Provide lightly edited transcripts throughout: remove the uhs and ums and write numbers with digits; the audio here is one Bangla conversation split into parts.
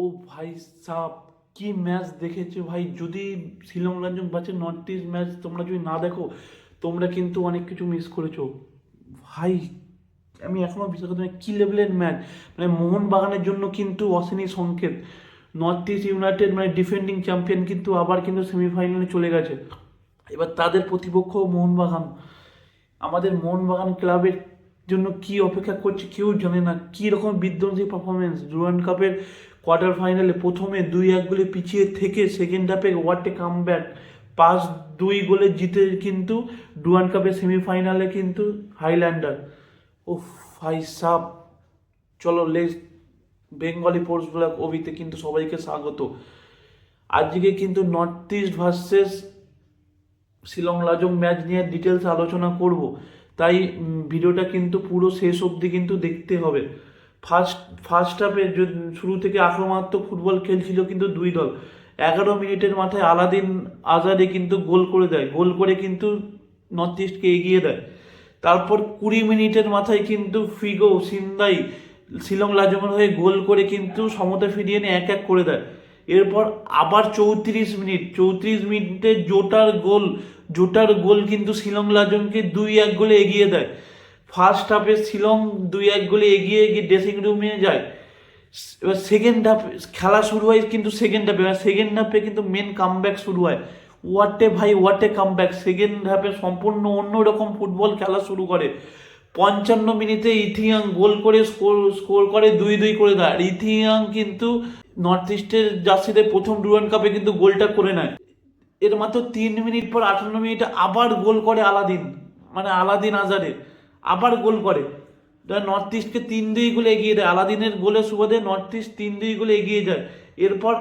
ও ভাই সাব, কি ম্যাচ দেখেছো ভাই! যদি শিলং লাজং বাচে নর্থ ইস্ট ম্যাচ তোমরা যদি না দেখো, তোমরা কিন্তু অনেক কিছু মিস করেছো ভাই। আমি এখনো বিশ্বাস করতে পারি না, কি লেভেলের ম্যাচ! মানে মোহনবাগানের জন্য কিন্তু অশনি সংকেত। নর্থ ইস্ট ইউনাইটেড মানে ডিফেন্ডিং চ্যাম্পিয়ন কিন্তু আবার কিন্তু সেমিফাইনালে চলে গেছে। এবার তাদের প্রতিপক্ষ মোহনবাগান। আমাদের মোহনবাগান ক্লাবের জন্য কি অপেক্ষা করছে কেউ জানে না। কি রকম বিধ্বংসী পারফরমেন্স ডুরান্ড কাপের কোয়ার্টার ফাইনালে, প্রথমে 2-1 গোলে পিছিয়ে থেকে সেকেন্ড হাফে হোয়াট এ কামব্যাক, 5-2 গোলে জিতে কিন্তু ডুরান্ড কাপের সেমিফাইনালে কিন্তু হাইল্যান্ডার। ও ভাই সাব, চলো লেস বেঙ্গলি স্পোর্টস ব্লগ ওবিতে কিন্তু সবাইকে স্বাগত। আজকে কিন্তু north east versus Shillong Lajong match নিয়ে ডিটেলস আলোচনা করব। তাই ভিডিওটা কিন্তু পুরো শেষ অবধি কিন্তু দেখতে হবে। ফার্স্ট হাফে শুরু থেকে আক্রমণাত্মক ফুটবল খেলছিল কিন্তু দুই দল। 11 মিনিটের মাথায় আলাদিন আজাদে কিন্তু গোল করে দেয়, গোল করে কিন্তু নর্থ ইস্টকে এগিয়ে দেয়। তারপর 20 মিনিটের মাথায় কিন্তু ফিগো সিন্দাই শিলং লাজংয়ের হয়ে গোল করে কিন্তু সমতা ফিরিয়ে নিয়ে 1-1 করে দেয়। এরপর আবার 34 মিনিটে জোটার গোল কিন্তু শিলং লাজংকে 2-1 গোলে এগিয়ে দেয়। ফার্স্ট হাফে শিলং 2-1 গোলে এগিয়ে গিয়ে ড্রেসিং রুমে যায়। এবার সেকেন্ড হাফ খেলা শুরু হয় কিন্তু সেকেন্ড হাফে কিন্তু মেন কামব্যাক শুরু হয়। What a comeback! সেকেন্ড হাফে সম্পূর্ণ অন্যরকম ফুটবল খেলা শুরু করে। 55 মিনিটে ইথিয়াং গোল করে স্কোর করে 2-2 করে দেয়। আর ইথিয়াং কিন্তু নর্থ ইস্টের জার্সিতে প্রথম ডুরান্ড কাপে কিন্তু গোলটা করে নেয়। এর মাত্র 3 মিনিট পর 58 মিনিটে আবার গোল করে আলাদিন, মানে আলাদিন আজারে আবার গোল করে। নর্থ ইস্টকে 3-2 গোলে এগিয়ে দেয়। আলাদিনের গোলের সুবাদে নর্থ ইস্ট 3-2 গোলে এগিয়ে যায়। এরপর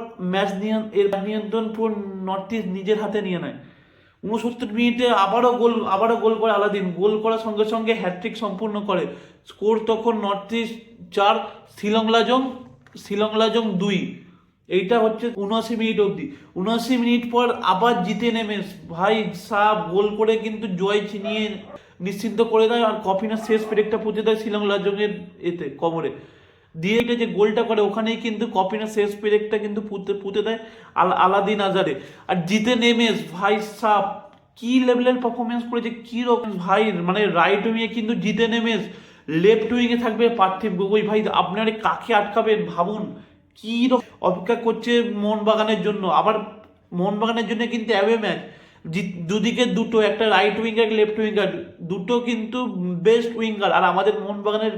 নিয়ন্ত্রণ পুরো নর্থ ইস্ট নিজের হাতে নিয়ে নেয়। 69 মিনিটে আবারও গোল করে আলাদিন, গোল করার সঙ্গে সঙ্গে হ্যাটট্রিক সম্পূর্ণ করে। স্কোর তখন নর্থ ইস্ট 4, শিলং লাজং 2। এইটা হচ্ছে 79 মিনিট অবধি। 79 মিনিট পর আবার জিতে নেমে ভাই সাব গোল করে কিন্তু জয় ছিনিয়ে নিশ্চিন্ত করে দেয়। আর কফিনের শেষ পেরেকটা পুঁতে দেয় শিলং লাজংয়ের এতে কবরে। দিয়ে এটা যে গোলটা করে ওখানেই কিন্তু কফিনের শেষ পেরেকটা কিন্তু পুঁতে দেয় আলাদিন আজারে। আর জিতে নেমেস ভাই সাব, কি লেভেলের পারফরমেন্স করেছে, কি রকম ভাই! মানে রাইট উইংয়ে কিন্তু জিতে নেমেস, লেফট উইংয়ে থাকবে পার্থিব গগৈ। ভাই আপনারা কাকে আটকাবেন ভাবুন। কি অপেক্ষা করছে মোহনবাগানের জন্য। আবার মোহনবাগানের জন্য কিন্তু অ্যাওয়ে ম্যাচ, দুদিকে দুটো, একটা রাইট উইঙ্গার লেফট উইঙ্গার, দুটো কিন্তু বেস্ট উইঙ্গার। আর আমাদের মোহনবাগানের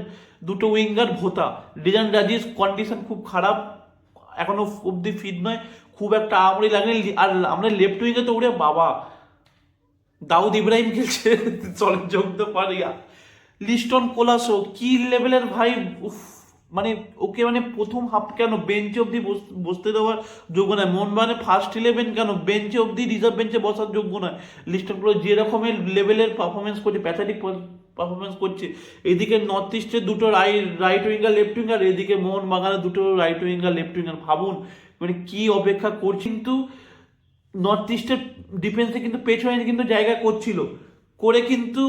দুটো উইঙ্গার ভোতা। ডিজান রাজিস কন্ডিশন খুব খারাপ, এখনো অব্দি ফিট নয়, খুব একটা আমরি লাগে। আর আমরা লেফট উইঙ্গে তো ওরে বাবা, দাউদ ইব্রাহিম খেলছে চলে যোগতে পারিয়া। লিস্টন কোলাসো কি লেভেলের ভাই! উফ, মানে ওকে মানে প্রথম হাফ কেন বেঞ্চে অবধি বসতে দেওয়ার যোগ্য নয়। মানে ফার্স্ট 11 কেন বেঞ্চে অবধি, রিজার্ভ বেঞ্চে বসার যোগ্য নয়। লিস্টন কোলাসো যে রকমের লেভেলের পারফরমেন্স করছে, প্যাথাটিক পারফরমেন্স করছে। এদিকে নর্থ ইস্টের দুটো রাইট উইঙ্গার লেফট উইঙ্গার, এদিকে মোহনবাগানের দুটো রাইট উইঙ্গার লেফট উইঙ্গার। ভাবুন মানে কি অপেক্ষা করছে। কিন্তু নর্থ ইস্টের ডিফেন্সে কিন্তু পেছনে কিন্তু জায়গা করছিল, করে কিন্তু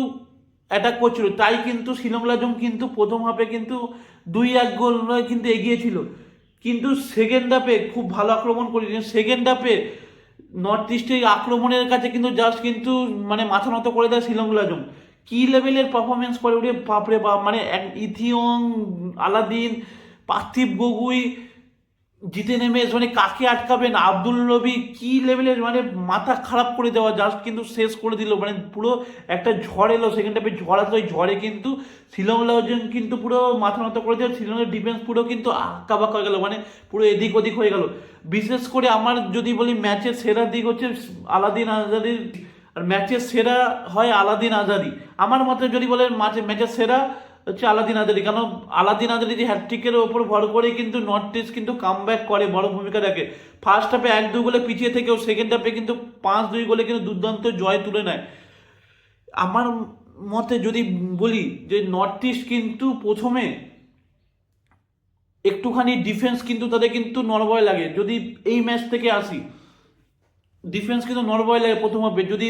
অ্যাটাক করছিল। তাই কিন্তু শিলং লাজং কিন্তু প্রথম হাফে কিন্তু 2-1 গোল কিন্তু এগিয়েছিল। কিন্তু সেকেন্ড হাফে খুব ভালো আক্রমণ করেছিল। সেকেন্ড হাফে নর্থ ইস্টের আক্রমণের কাছে কিন্তু জাস্ট কিন্তু মানে মাথা নত করে দেয় শিলং লাজং। কি লেভেলের পারফরমেন্স করে ওরে বাপরে বাপ! মানে ইথিয়ং, আলাদিন, পার্থিব গগৈ, জিতে নেমে মানে কাকে আটকাবেন? আব্দুল রবি কি লেভেলের, মানে মাথা খারাপ করে দেওয়া, জাস্ট কিন্তু শেষ করে দিল। মানে পুরো একটা ঝড় এলো সেকেন্ড হাফে, ঝড় আসলো। ওই ঝড়ে কিন্তু শিলং লাজং কিন্তু পুরো মাথা নত করে দেওয়া। শিলংয়ের ডিফেন্স পুরো কিন্তু আঁকা বাঁকা হয়ে গেল, মানে পুরো এদিক ওদিক হয়ে গেল। বিশেষ করে আমার যদি বলি ম্যাচের সেরা দিক হচ্ছে আলাদিন আজাদির। আর ম্যাচের সেরা হয় আলাদিন আজাদি আমার মতে। যদি বলেন ম্যাচের সেরা হচ্ছে আলাদিন আজারি, কারণ আলাদিন আজারি যে হ্যাটট্রিকের ওপর ভর করে কিন্তু নর্থ ইস্ট কিন্তু কামব্যাক করে, বড় ভূমিকা রাখে। ফার্স্ট হাফে 1-2 গোলে পিছিয়ে থেকেও সেকেন্ড হাফে কিন্তু 5-2 গোলে কিন্তু দুর্দান্ত জয় তুলে নেয়। আমার মতে যদি বলি যে নর্থ ইস্ট কিন্তু প্রথমে একটুখানি ডিফেন্স কিন্তু তাদের কিন্তু নড়বড়ে লাগে। যদি এই ম্যাচ থেকে আসি, ডিফেন্স কিন্তু নড়বড়ে লাগে প্রথম হাফে। যদি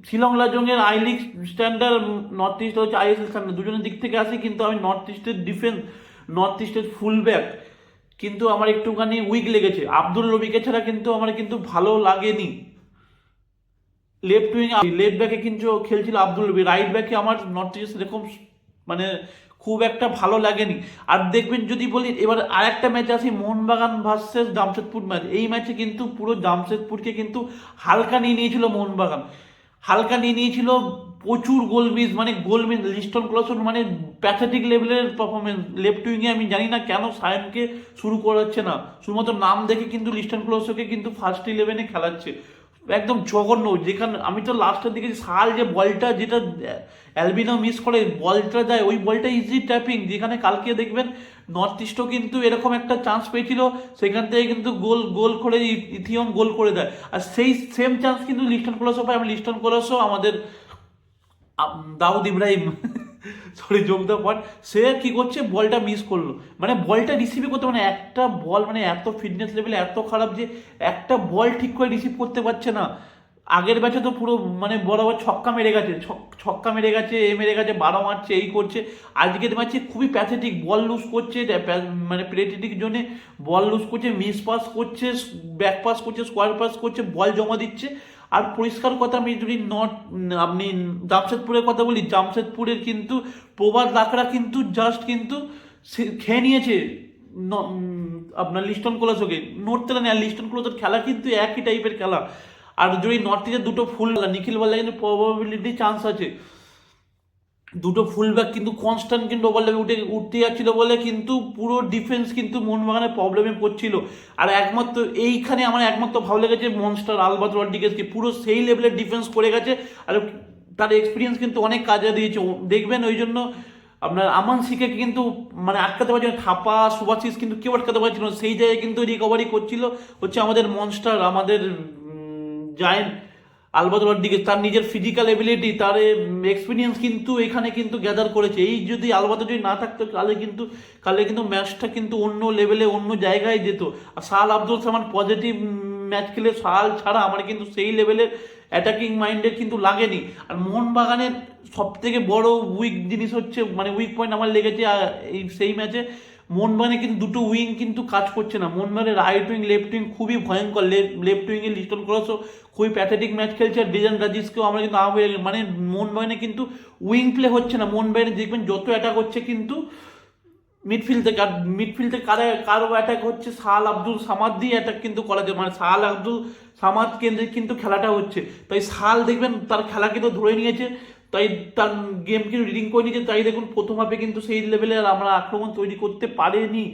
শিলং লাজংয়ের I League standard, north east হচ্ছে আইএসএল স্ট্যান্ডার্ড, দুজনের দিক থেকে আসি। কিন্তু আমি নর্থ ইস্টের ডিফেন্স, নর্থ ইস্টের ফুলব্যাক কিন্তু আমার একটুখানি উইক লেগেছে। আব্দুল রবিকে ছাড়া কিন্তু আমার কিন্তু ভালো লাগেনি। লেফট উইং লেফট ব্যাকে কিন্তু খেলছিল আব্দুল রবি, রাইট ব্যাকে আমার নর্থ ইস্ট এরকম মানে খুব একটা ভালো লাগেনি। আর দেখবেন যদি বলি এবার আর একটা ম্যাচ আসি, মোহনবাগান ভার্সেস জামশেদপুর ম্যাচ। এই ম্যাচে কিন্তু পুরো জামশেদপুরকে কিন্তু হালকা নিয়ে নিয়েছিল মোহনবাগান, হালকা নিয়ে নিয়েছিল। প্রচুর গোল মিস, মানে গোল মিস। লিস্টন ক্লসন মানে প্যাথেটিক লেভেলের পারফরমেন্স লেফট উইংয়ে। আমি জানি না কেন সায়নকে শুরু করাচ্ছে না, শুধুমাত্র নাম দেখে কিন্তু লিস্টন ক্লসনকে কিন্তু ফার্স্ট 11-এ খেলাচ্ছে। একদম জঘন্য। যেখানে আমি তো লাস্টের দিকে সাল যে বলটা যেটা অ্যালবিনো মিস করে বলটা যায়, ওই বলটা ইজি ট্যাপিং, যেখানে কালকে দেখবেন নর্থ ইস্টও কিন্তু এরকম একটা চান্স পেয়েছিল, সেখান থেকে কিন্তু গোল গোল করে ইথিয়ন গোল করে দেয়। আর সেই সেম চান্স কিন্তু লিস্টন কোলাসও পায়। আমি লিস্টন কোলাসও আমাদের দাউদ ইব্রাহিম সরি যোগ দেওয়ার পর সে কি করছে, বলটা মিস করলো, মানে বলটা রিসিভই করতে, মানে একটা বল মানে এত ফিটনেস লেভেল এত খারাপ যে একটা বল ঠিক করে রিসিভ করতে পারছে না। আগের ম্যাচে তো পুরো মানে বরাবর ছক্কা মেরে গেছে, ছক্কা মেরে গেছে, মেরে গেছে, 12 মারছে, এই করছে। আজকের ম্যাচে খুবই প্যাথেটিক, বল লুজ করছে, মানে প্যাথেটিক জোনে বল লুজ করছে, মিস পাস করছে, ব্যাক পাস করছে, স্কোয়ার পাস করছে, বল জমা দিচ্ছে। আর পরিষ্কার কথা, আমি যদি আপনি জামশেদপুরের কথা বলি, জামশেদপুরের কিন্তু প্রবাদ লাকড়া কিন্তু জাস্ট কিন্তু খেয়ে নিয়েছে আপনার লিস্টন কোলাসোকে, নড়তে না। আর লিস্টন কোলাসোর খেলা কিন্তু একই টাইপের খেলা। আর যদি নর্থ ইস্টে দুটো ফুল নিখিল বললে কিন্তু প্রবাবিলিটি চান্স আছে, দুটো ফুল ব্যাক কিন্তু কনস্ট্যান্ট কিন্তু ওভারল্যাপে উঠতে যাচ্ছিল বলে কিন্তু পুরো ডিফেন্স কিন্তু মোহনবাগানের প্রবলেমে পড়ছিল। আর একমাত্র এইখানে আমার একমাত্র ভালো লেগেছে মনস্টার আলবাত রড্রিগেজকে, পুরো সেই লেভেলের ডিফেন্স করে গেছে। আর তার এক্সপিরিয়েন্স কিন্তু অনেক কাজে দিয়েছে দেখবেন। ওই জন্য আপনার আমান সিকে কিন্তু মানে আটকাতে পারছিল, থাপা সুভাশিস কিন্তু কেউ আটকাতে পারছিল না। সেই জায়গায় কিন্তু রিকভারি করছিল হচ্ছে আমাদের মনস্টার, আমাদের জায়েন্ট আলবাত রড্রিগেজ। তার নিজের ফিজিক্যাল এবিলিটি, তার এক্সপিরিয়েন্স কিন্তু এখানে কিন্তু গ্যাদার করেছে। এই যদি আলবাত যদি না থাকতো কালে কিন্তু ম্যাচটা কিন্তু অন্য লেভেলে অন্য জায়গায় যেত। আর সাল আব্দুল সামান পজিটিভ ম্যাচ খেলে সাল ছাড়া আমার কিন্তু সেই লেভেলের অ্যাটাকিং মাইন্ডের কিন্তু লাগেনি। আর মোহনবাগানের সব থেকে বড় উইক জিনিস হচ্ছে, মানে উইক পয়েন্ট আমার লেগেছে এই সেই ম্যাচে, মোহনবাগানে কিন্তু দুটো উইং কিন্তু কাজ করছে না। মোহনবাগানের রাইট উইং লেফট উইং খুবই ভয়ঙ্কর। লেফট উইংয়ে লিস্টন ক্রসও খুবই প্যাথেটিক ম্যাচ খেলছে। আর ডিজান রাজিসকেও আমরা কিন্তু মানে মোহনবাগানে কিন্তু উইং প্লে হচ্ছে না। মোহনবাগানে দেখবেন যত অ্যাটাক হচ্ছে কিন্তু মিডফিল্ড থেকে, আর মিডফিল্ড থেকে কারো অ্যাটাক হচ্ছে সাল আব্দুল সামাদ দিয়ে অ্যাটাক কিন্তু করা যায়, মানে সাল আব্দুল সামাদ কেন্দ্রিক কিন্তু খেলাটা হচ্ছে। তাই সাল দেখবেন তার খেলা কিন্তু ধরে নিয়েছে, তাই তার গেম কিন্তু রিডিং করে নিয়েছে। তাই দেখুন প্রথম হাফে কিন্তু সেই লেভেলে আমরা আক্রমণ তৈরি করতে পারিনি।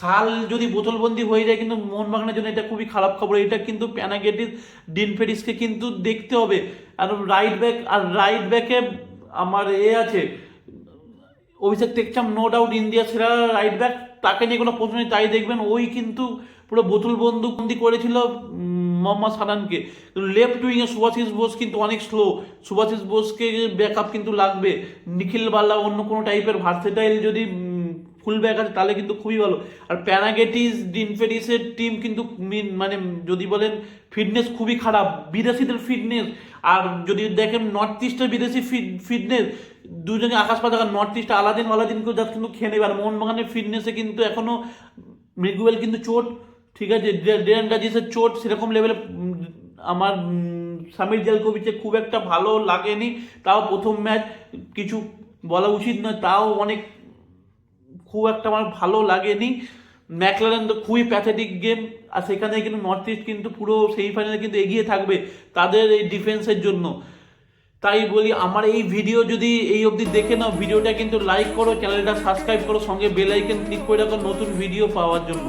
সাল যদি বোতলবন্দি হয়ে যায় কিন্তু মোহনবাগানের জন্য এটা খুবই খারাপ খবর। এটা কিন্তু প্যানাগেটিস ডিনফেরিসকে কিন্তু দেখতে হবে। আর রাইট ব্যাকে আমার আছে অভিষেক টেকচাম, নো ডাউট ইন্ডিয়া সেরা রাইট ব্যাক, তাকে নিয়ে কোনো প্রশ্ন নেই। তাই দেখবেন ওই কিন্তু পুরো বোতল বন্দি করেছিল মোহাম্মদ সানানকে। লেফট উইংয়ে সুভাশিস বোস কিন্তু অনেক স্লো, সুভাশিস বোসকে ব্যাকআপ কিন্তু লাগবে। নিখিল বাল্লা অন্য কোনো টাইপের ভার্সেটাইল যদি ফুল ব্যাক আছে তাহলে কিন্তু খুবই ভালো। আর প্যানাগেটিস ডিনফেরিসের টিম কিন্তু মানে যদি বলেন ফিটনেস খুবই খারাপ, বিদেশিদের ফিটনেস। আর যদি দেখেন নর্থ ইস্টের বিদেশি ফিটনেস দুজনে আকাশ পাতাল। নর্থ ইস্ট আলাদিন কেউ যাতে কিন্তু খেয়ে নেবে। আর মোহনবাগানের ফিটনেসে কিন্তু এখনো মৃগুয়েল কিন্তু চোট, ঠিক আছে, ডেরান রাজিসের চোট সেরকম লেভেলে আমার সামির জালকোভিচের খুব একটা ভালো লাগেনি। তাও প্রথম ম্যাচ কিছু বলা উচিত নয়, তাও অনেক খুব একটা আমার ভালো লাগেনি। ম্যাকলারেন তো খুবই প্যাথেটিক গেম। আর সেখানে কিন্তু নর্থ ইস্ট কিন্তু পুরো সেমিফাইনালে কিন্তু এগিয়ে থাকবে তাদের এই ডিফেন্সের জন্য। তাই বলি আমার এই ভিডিও যদি এই অবধি দেখে নাও, ভিডিওটা কিন্তু লাইক করো, চ্যানেলটা সাবস্ক্রাইব করো, সঙ্গে বেল আইকন ক্লিক করে রাখো নতুন ভিডিও পাওয়ার জন্য।